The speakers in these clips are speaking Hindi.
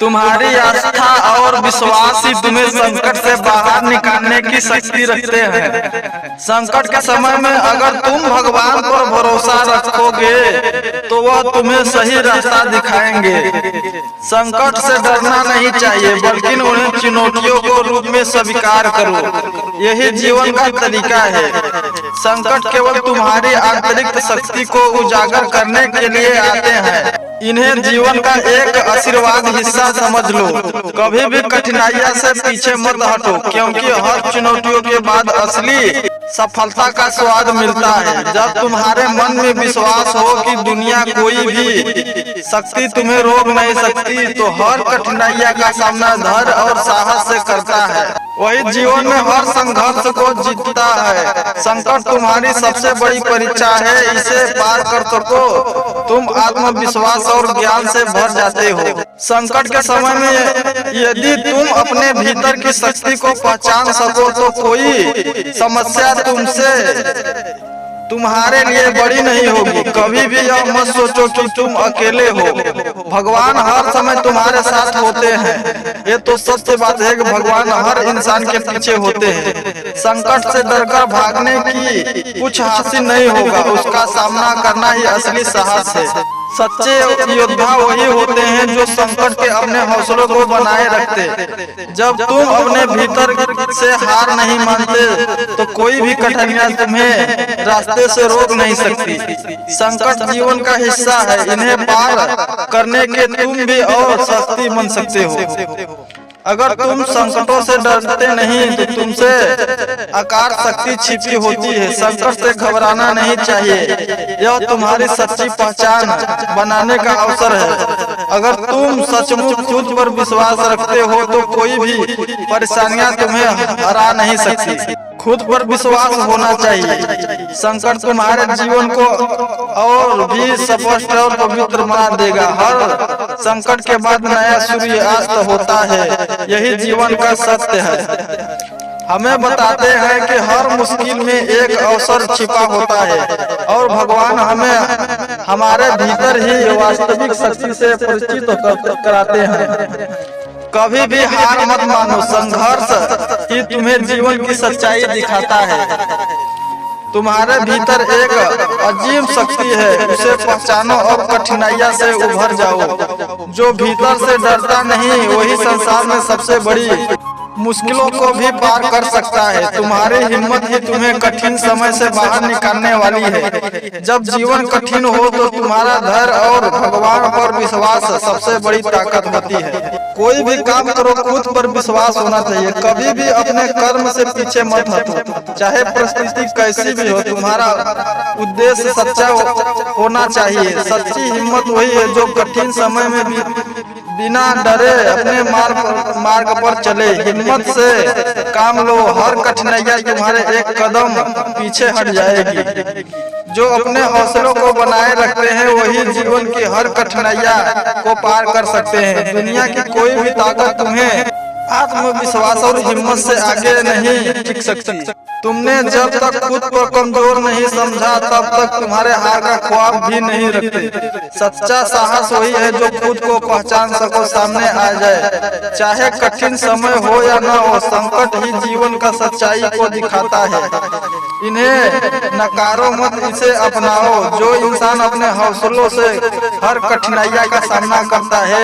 तुम्हारी आस्था और विश्वास ही तुम्हें संकट से बाहर निकालने की शक्ति रखते हैं। संकट के समय में अगर तुम भगवान पर भरोसा रखोगे तो वह तुम्हें सही रास्ता दिखाएंगे। संकट से डरना नहीं चाहिए, बल्कि उन्हें चुनौतियों को रूप में स्वीकार करो। यही जीवन का तरीका है। संकट केवल तुम्हारी आंतरिक शक्ति को उजागर करने के लिए आते हैं। इन्हें जीवन का एक आशीर्वाद हिस्सा समझ लो। कभी भी कठिनाइयों से पीछे मत हटो, क्योंकि हर चुनौतियों के बाद असली सफलता का स्वाद मिलता है। जब तुम्हारे मन में विश्वास हो कि दुनिया कोई भी शक्ति तुम्हें रोक नहीं सकती, तो हर कठिनाइयों का सामना धैर्य और साहस से करता है। वही जीवन में हर संघर्ष को जीतता है। संकट तुम्हारी सबसे बड़ी परीक्षा है। इसे पार कर सको तुम आत्मविश्वास और ज्ञान से भर जाते हो। संकट के समय में यदि तुम अपने भीतर की शक्ति को पहचान सको तो कोई समस्या तुम्हारे लिए बड़ी नहीं होगी। कभी भी यह मत सोचो कि तुम अकेले हो। भगवान हर समय तुम्हारे साथ होते हैं। ये तो सत्य बात है कि भगवान हर इंसान के पीछे होते हैं। संकट से डरकर भागने की कुछ हासिल नहीं होगा, उसका सामना करना ही असली साहस है। सच्चे योद्धा वही होते हैं जो संकट के अपने हौसलों को बनाए रखते। जब तुम अपने भीतर से हार नहीं मानते तो कोई भी कठिनाई तुम्हें रास्ते से रोक नहीं सकती। संकट जीवन का हिस्सा है। इन्हें पार करने के तुम भी और शक्ति बन सकते हो। अगर तुम संकटों से डरते नहीं तो तुमसे आकार शक्ति छिपी होती है। संकट से घबराना नहीं चाहिए, यह तुम्हारी सच्ची पहचान बनाने का अवसर है। अगर तुम सचमुच खुद पर विश्वास रखते हो तो कोई भी परेशानियां तुम्हें हरा नहीं सकती। खुद पर विश्वास होना चाहिए। संकट तुम्हारे जीवन को और भी स्पष्ट और पवित्र बना देगा। हर संकट के बाद नया सूर्यास्त होता है, यही जीवन का सत्य है। हमें बताते हैं कि हर मुश्किल में एक अवसर छिपा होता है और भगवान हमें हमारे भीतर ही वास्तविक शक्ति से परिचित कराते हैं। कभी भी हार मत मानो। संघर्ष ही तुम्हें जीवन की सच्चाई दिखाता है। तुम्हारे भीतर एक अजीब शक्ति है, उसे पहचानो और कठिनाइयों से उभर जाओ। जो भीतर से डरता नहीं वही संसार में सबसे बड़ी मुश्किलों को भी पार कर सकता है। तुम्हारी हिम्मत ही तुम्हें कठिन समय से बाहर निकालने वाली है। जब जीवन कठिन हो तो तुम्हारा धैर्य और भगवान पर विश्वास सबसे बड़ी ताकत होती है। कोई भी काम करो खुद पर विश्वास होना चाहिए। कभी भी अपने कर्म से पीछे मत हटो, चाहे परिस्थिति कैसी भी हो। तुम्हारा उद्देश्य सच्चा होना चाहिए। सच्ची हिम्मत वही है जो कठिन समय में भी बिना डरे अपने मार्ग पर चले। हिम्मत से काम लो, हर कठिनाइयां तुम्हारे एक कदम पीछे हट जाएगी। जो अपने हौसलों को बनाए रखते हैं वही जीवन की हर कठिनाइयां को पार कर सकते हैं। दुनिया की कोई भी ताकत तुम्हें आत्मविश्वास और हिम्मत से आगे नहीं टिक सकती। तुमने जब तक खुद को कमजोर नहीं समझा तब तक तुम्हारे हार का ख्वाब भी नहीं रखते। सच्चा साहस वही है जो खुद को पहचान सको, सामने आ जाए, चाहे कठिन समय हो या न हो। संकट ही जीवन का सच्चाई को दिखाता है। इन्हें नकारो मत, इसे अपनाओ। जो इंसान अपने हौसलों से हर कठिनाइयों का सामना करता है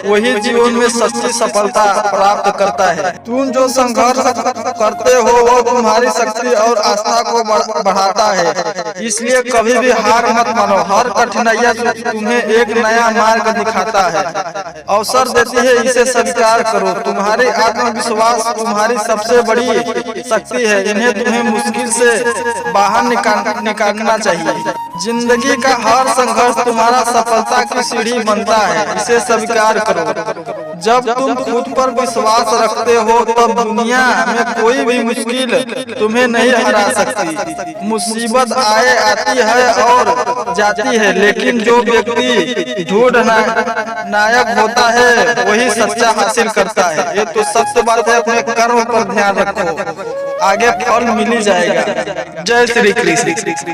वही जीवन में सच्ची सफलता प्राप्त करता है। तुम जो संघर्ष करते हो वो तुम्हारी शक्ति और आस्था को बढ़ाता है। इसलिए कभी भी हार मत मानो। हर कठिनाइयां तुम्हें एक नया मार्ग दिखाता है, अवसर देती है, इसे स्वीकार करो। तुम्हारी आत्मविश्वास तुम्हारी सबसे बड़ी शक्ति है। इन्हें तुम्हें मुश्किल से बाहर निकालना चाहिए। जिंदगी का हर संघर्ष तुम्हारा सफलता की सीढ़ी बनता है, इसे स्वीकार करो। जब तुम खुद पर विश्वास रखते हो तब दुनिया में कोई भी मुश्किल तुम्हें नहीं हरा सकती। मुसीबत आती है और जाती है, लेकिन जो व्यक्ति ढूंढ नायक होता है वही सच्चा हासिल करता है। ये तो सत्य बात है। अपने कर्म पर ध्यान रखो, आगे फल मिल ही जाएगा। जय श्री कृष्ण।